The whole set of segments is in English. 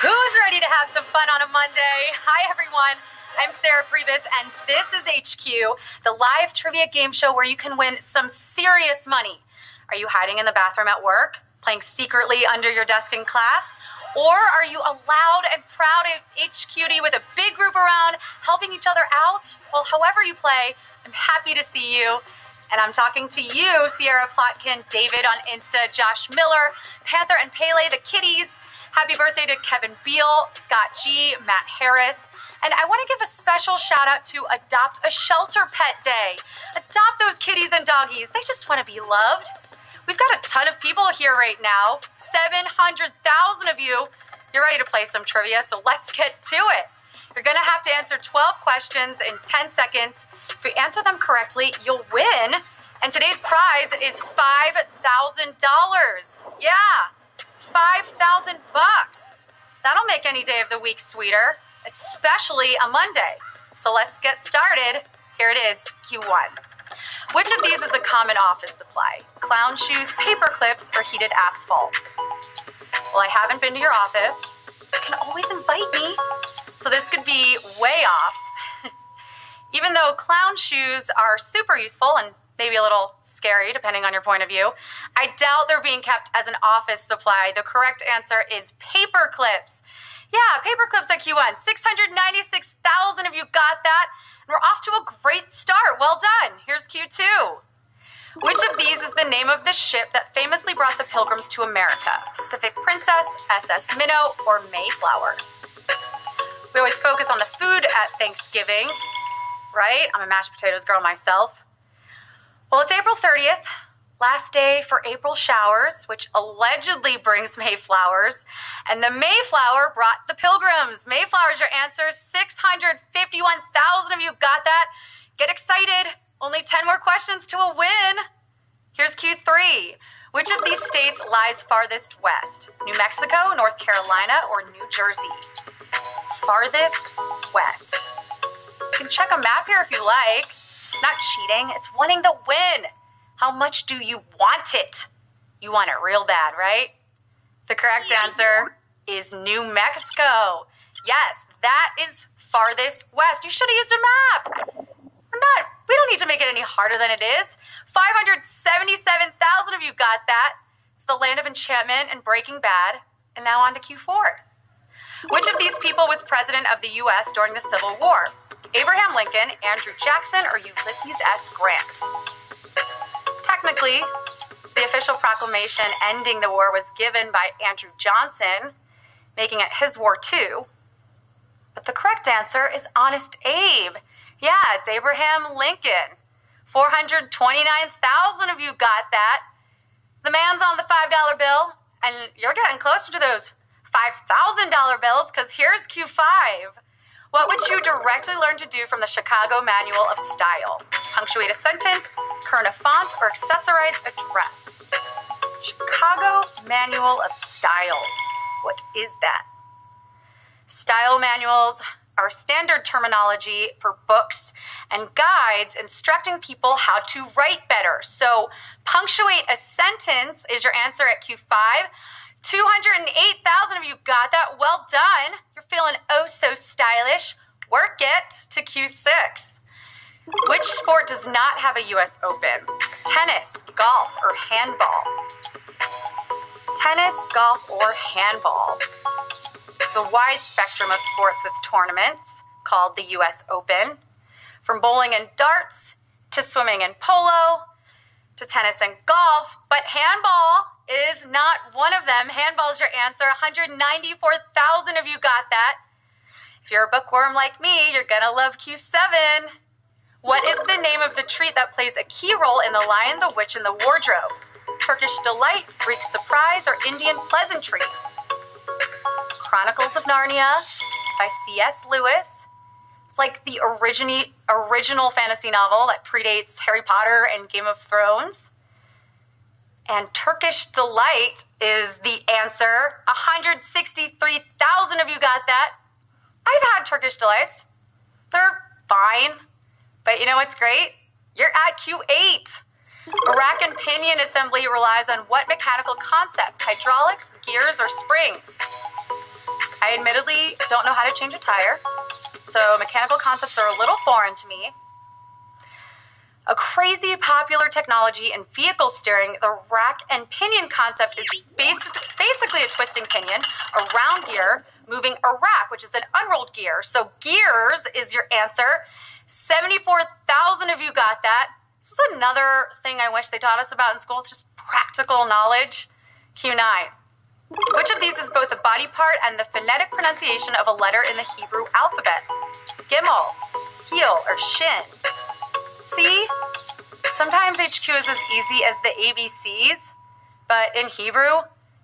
Who's ready to have some fun on a Monday? Hi, everyone. I'm Sarah Pribis, and this is HQ, the live trivia game show where you can win some serious money. Are you hiding in the bathroom at work, playing secretly under your desk in class? Or are you a loud and proud HQD with a big group around, helping each other out? Well, however you play, I'm happy to see you. And I'm talking to you, Sierra Plotkin, David on Insta, Josh Miller, Panther and Pele, the kitties. Happy birthday to Kevin Beal, Scott G, Matt Harris. And I want to give a special shout out to Adopt a Shelter Pet Day. Adopt those kitties and doggies. They just want to be loved. We've got a ton of people here right now. 700,000 of you. You're ready to play some trivia, so let's get to it. You're going to have to answer 12 questions in 10 seconds. If you answer them correctly, you'll win. And today's prize is $5,000. Yeah, $5,000. That'll make any day of the week sweeter, especially a Monday. So let's get started. Here it is, Q1. Which of these is a common office supply? Clown shoes, paper clips, or heated asphalt? Well, I haven't been to your office. You can always invite me. So this could be way off. Even though clown shoes are super useful and maybe a little scary depending on your point of view, I doubt they're being kept as an office supply. The correct answer is paper clips. Yeah, paper clips at Q1. 696,000 of you got that. And we're off to a great start. Well done. Here's Q2. Which of these is the name of the ship that famously brought the Pilgrims to America? Pacific Princess, SS Minnow, or Mayflower? We always focus on the food at Thanksgiving, right? I'm a mashed potatoes girl myself. Well, it's April 30th, last day for April showers, which allegedly brings Mayflowers. And the Mayflower brought the Pilgrims. Mayflower is your answer. 651,000 of you got that. Get excited. Only 10 more questions to a win. Here's Q3. Which of these states lies farthest west? New Mexico, North Carolina, or New Jersey? Farthest west. You can check a map here if you like. It's not cheating, it's wanting the win. How much do you want it? You want it real bad, right? The correct answer is New Mexico. Yes, that is farthest west. You should have used a map. We don't need to make it any harder than it is. 577,000 of you got that. It's the land of enchantment and Breaking Bad. And now on to Q4. Which of these people was president of the U.S. during the Civil War? Abraham Lincoln, Andrew Jackson, or Ulysses S. Grant? Technically, the official proclamation ending the war was given by Andrew Johnson, making it his war too. But the correct answer is Honest Abe. Yeah, it's Abraham Lincoln. 429,000 of you got that. The man's on the $5 bill, and you're getting closer to those $5,000 bills, because here's Q5. What would you directly learn to do from the Chicago Manual of Style? Punctuate a sentence, kern a font, or accessorize a dress? Chicago Manual of Style. What is that? Style manuals are standard terminology for books and guides instructing people how to write better. So punctuate a sentence is your answer at Q5. 208,000 of you got that. Well done. You're feeling oh so stylish. Work it to Q6. Which sport does not have a U.S. Open? Tennis, golf, or handball? Tennis, golf, or handball. There's a wide spectrum of sports with tournaments called the U.S. Open. From bowling and darts to swimming and polo to tennis and golf, but handball is not one of them. Handball is your answer. 194,000 of you got that. If you're a bookworm like me, you're gonna love Q7. What is the name of the treat that plays a key role in The Lion, the Witch, and the Wardrobe? Turkish Delight, Greek Surprise, or Indian Pleasantry? Chronicles of Narnia by C.S. Lewis. It's like the original fantasy novel that predates Harry Potter and Game of Thrones. And Turkish Delight is the answer. 163,000 of you got that. I've had Turkish Delights. They're fine. But you know what's great? You're at Q8. A rack-and-pinion assembly relies on what mechanical concept? Hydraulics, gears, or springs? I I admittedly don't know how to change a tire, so mechanical concepts are a little foreign to me. A crazy popular technology in vehicle steering, the rack-and-pinion concept is basically a twisting pinion, a round gear, moving a rack, which is an unrolled gear. So gears is your answer. 74,000 of you got that. This is another thing I wish they taught us about in school. It's just practical knowledge. Q9. Which of these is both a body part and the phonetic pronunciation of a letter in the Hebrew alphabet? Gimel, heel, or shin? See? Sometimes HQ is as easy as the ABCs, but in Hebrew,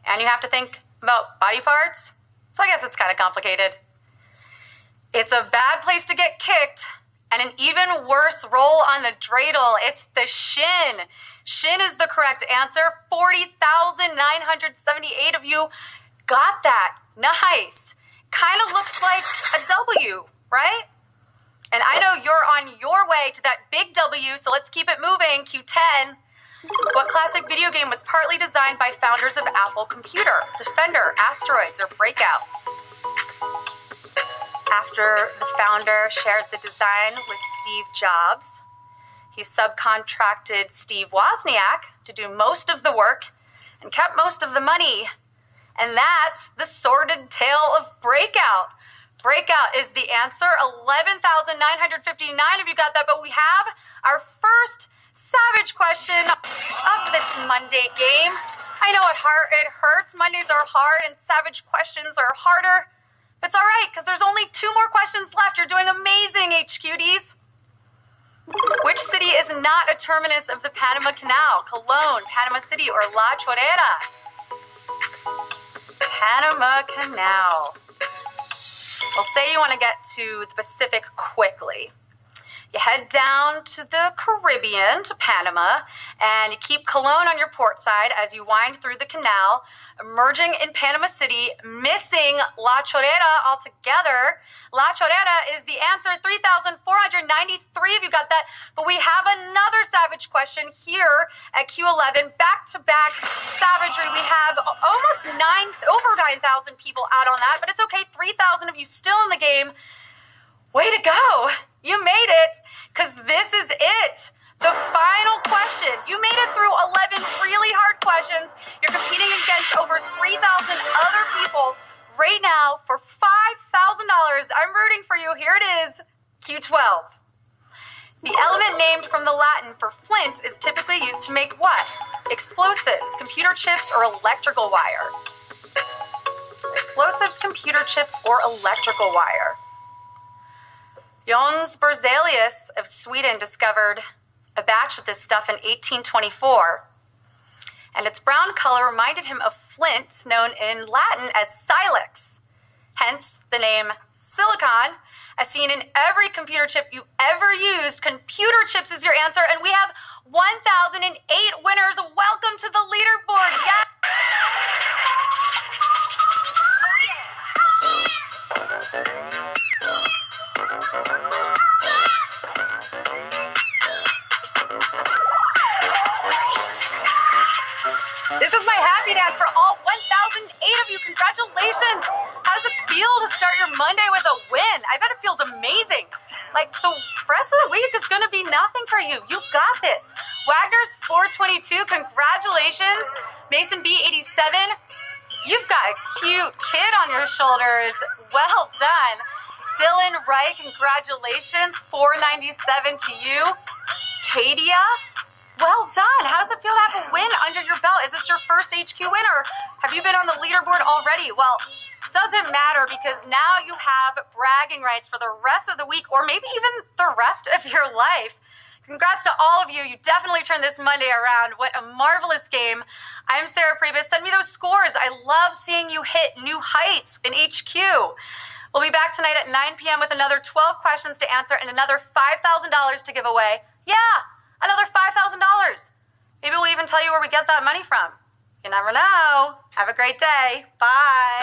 and you have to think about body parts, so I guess it's kind of complicated. It's a bad place to get kicked, and an even worse roll on the dreidel. It's the shin. Shin is the correct answer. 40,978 of you got that. Nice. Kind of looks like a W, right? And I know you're on your way to that big W, so let's keep it moving. Q10. What classic video game was partly designed by founders of Apple Computer? Defender, Asteroids, or Breakout? After the founder shared the design with Steve Jobs, he subcontracted Steve Wozniak to do most of the work and kept most of the money. And that's the sordid tale of Breakout. Breakout is the answer. 11,959 of you got that, but we have our first savage question of this Monday game. I know it hurts. Mondays are hard and savage questions are harder. But it's all right, because there's only 2 more questions left. You're doing amazing, HQDs. Which city is not a terminus of the Panama Canal? Cologne, Panama City, or La Chorrera? Panama Canal. Well, say you want to get to the Pacific quickly. You head down to the Caribbean, to Panama, and you keep Cologne on your port side as you wind through the canal, emerging in Panama City, missing La Chorrera altogether. La Chorrera is the answer. 3,493 of you got that. But we have another savage question here at Q11. Back-to-back savagery. We have almost over 9,000 people out on that, but it's okay. 3,000 of you still in the game. Way to go. You made it, because this is it. The final question. You made it through 11 really hard questions. You're competing against over 3,000 other people right now for $5,000. I'm rooting for you. Here it is, Q12. The element named from the Latin for flint is typically used to make what? Explosives, computer chips, or electrical wire? Explosives, computer chips, or electrical wire? Jons Berzelius of Sweden discovered a batch of this stuff in 1824, and its brown color reminded him of flint, known in Latin as silex, hence the name silicon, as seen in every computer chip you ever used. Computer chips is your answer, and we have 1,008 winners. Welcome to the leaderboard. Yeah. This is my happy dance for all 1,008 of you. Congratulations. How does it feel to start your Monday with a win? I bet it feels amazing. Like, the rest of the week is going to be nothing for you. You got this. Wagner's 422, congratulations. Mason B, 87. You've got a cute kid on your shoulders. Well done. Dylan Wright, congratulations. 497 to you. Kadia, well done. How does it feel to have a win under your belt? Is this your first HQ win, or have you been on the leaderboard already? Well, doesn't matter, because now you have bragging rights for the rest of the week, or maybe even the rest of your life. Congrats to all of you. You definitely turned this Monday around. What a marvelous game. I'm Sarah Pribis. Send me those scores. I love seeing you hit new heights in HQ. We'll be back tonight at 9 p.m. with another 12 questions to answer and another $5,000 to give away. Yeah, another $5,000. Maybe we'll even tell you where we get that money from. You never know. Have a great day. Bye.